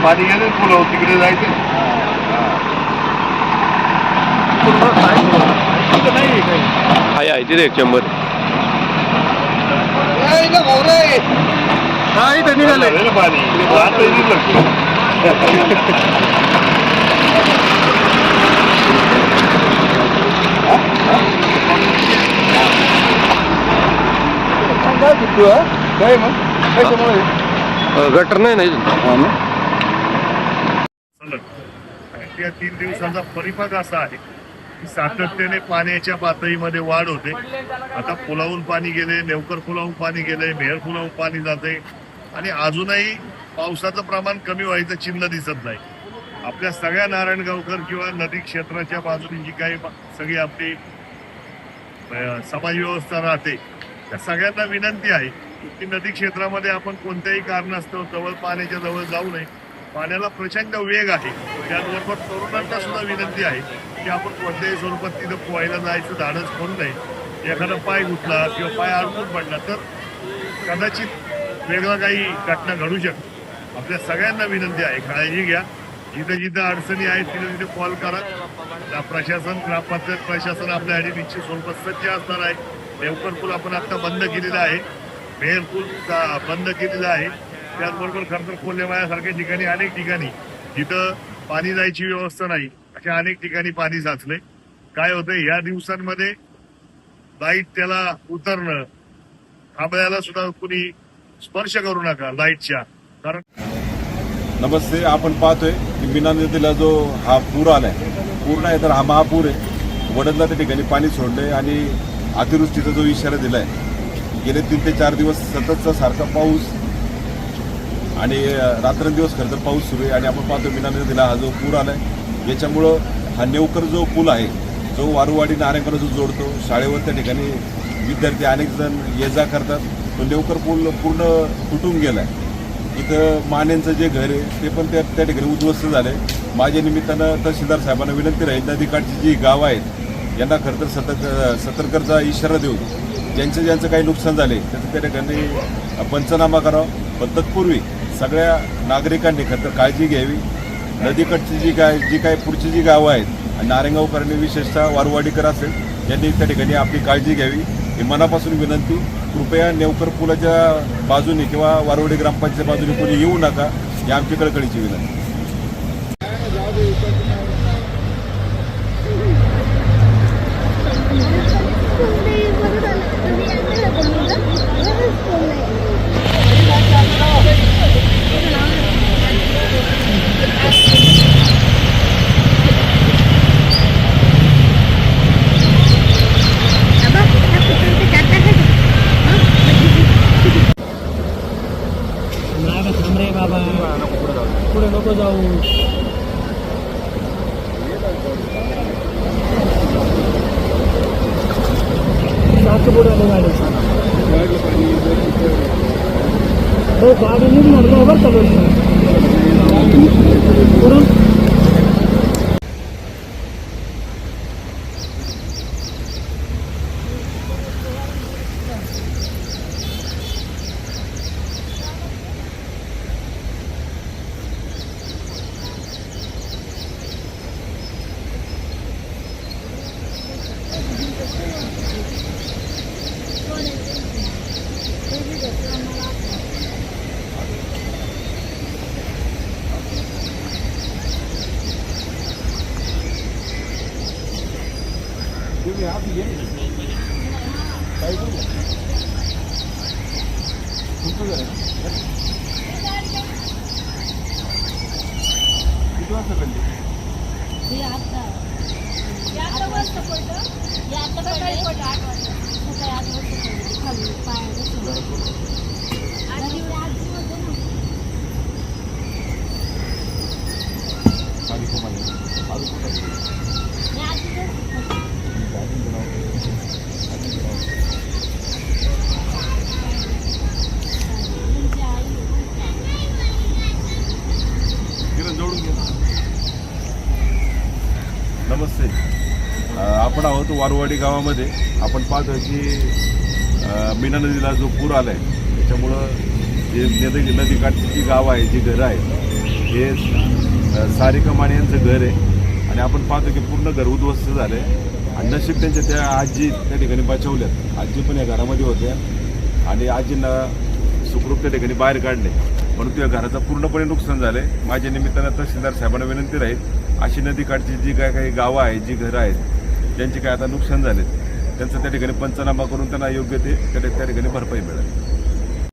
पाणी गेले पुलाव तिकडे जायचं आहे तिथे एक चंबर निघालं पाणी काय मग गटर नाही त्या 3 दिवसांचा परिपाक असा आहे की सातत्याने पाण्याच्या पातळीमध्ये वाढ होते. आता पुलावून पाणी गेले, नेवकर पुलावून पाणी गेले, मेहर पुलावून पाणी जाते आणि अजूनही पावसाचं प्रमाण कमी व्हायचं चिन्ह दिसत नाही. आपल्या सगळ्या नारायणगावकर किंवा नदी क्षेत्राच्या बाजूने जी काही सगळी आपली समाज व्यवस्था राहते त्या सगळ्यांना विनंती आहे की नदी क्षेत्रामध्ये आपण कोणत्याही कारणास्तव जवळ पाण्याच्या जवळ जाऊ नये. पाण्याला प्रचंड वेग आहे. त्याचबरोबर तरुणांना सुद्धा विनंती आहे की आपण कोणत्याही स्वरूपात तिथं पोहायला जायचं धाडस करू नये. एखादा पाय गुंतला किंवा पाय अडकून पडला तर कदाचित वेगळा काही घटना घडू शकते. आपल्या सगळ्यांना विनंती आहे, काळजी घ्या. जिथं जिथं अडचणी आहेत तिथे तिथे कॉल करा. प्रशासन, ग्रामपंचायत प्रशासन आपल्यासाठी निश्चित स्वरूपात सज्ज असणार आहे. नेवकर पूल आपण आता बंद केलेला आहे, मेहर पूल बंद केलेला आहे. त्याचबरोबर खरं तर कोल्हेवायासारख्या ठिकाणी अनेक ठिकाणी जिथं पाणी जायची व्यवस्था नाही अशा अनेक ठिकाणी पाणी साचले. काय होतंय या दिवसांमध्ये लाईट त्याला उतरणं, थांबल्याला सुद्धा कुणी स्पर्श करू नका लाईटच्या. कारण नमस्ते, आपण पाहतोय की मीना नदीला जो हा पूर आलाय, पूर नाही तर हा महापूर आहे. वडदला त्या ठिकाणी पाणी सोडलंय आणि अतिवृष्टीचा जो इशारा दिलाय, गेले 3 ते 4 दिवस सततचा सारखा पाऊस आणि रात्रंदिवस खरं तर पाऊस सुरू आहे. आणि आपण पाहतो मीना नदीला हा जो पूर आलाय, याच्यामुळं हा नेवकर जो पूल आहे, जो वारुवाडी नारायणगाव जो जोडतो, शाळेवर त्या ठिकाणी विद्यार्थी अनेक जण ये जा करतात. तो नेवकर पूल पूर्ण तुटून गेलाय. इथं मान्यांचं जे घर आहे ते पण त्या ठिकाणी उद्ध्वस्त झालंय. माझ्या निमित्तानं तहसीलदार साहेबांना विनंती राहील, नदीकाठची जी गावं आहेत यांना खरं तर सतर्कतेचा इशारा देऊन ज्यांचं काही नुकसान झाले त्याचं त्या ठिकाणी पंचनामा करावा. पण तत्पूर्वी सगळ्या नागरिकांनी खरं तर काळजी घ्यावी. नदीकडची जी काय पुढची जी गावं आहेत, नारायणगावकरांनी विशेषतः वारुवाडीकर असेल यांनी त्या ठिकाणी आपली काळजी घ्यावी ही मनापासून विनंती. कृपया नेवकर पुलाच्या बाजूने किंवा वारुवाडी ग्रामपंचायत बाजूने कोणी येऊ नका, ही आमची कळकळीची विनंती. थांब रे बाबा, पुढे नको जाऊ. जास्त पुढे आलं गाडी, हो गाडी निघणार बरोबर चालू पुढून. नमस्ते, आपण आहोत आहोत वारवाडी गावामध्ये. आपण पाहतोय की मीना नदीला जो पूर आला आहे त्याच्यामुळं जे नदीकाठची जी गावं आहे, जी घरं आहेत, हे सारिका माने यांचं घर आहे आणि आपण पाहतो की पूर्ण घर उद्ध्वस्त झालं आहे. आणि नशीब त्यांच्या त्या आजी त्या ठिकाणी बचावल्यात. आजी पण या घरामध्ये होत्या आणि आजींना सुखरूप त्या ठिकाणी बाहेर काढले, परंतु या घराचं पूर्णपणे नुकसान झालं आहे. माझ्या निमित्तानं तहसीलदार साहेबांना विनंती राहील, अशी नदीकाठची जी काही गावं आहेत, जी घरं आहेत, ज्यांचे काय आता नुकसान झाले, त्यांचं त्या ठिकाणी पंचनामा करून त्यांना योग्य ते त्या ठिकाणी भरपाई मिळेल.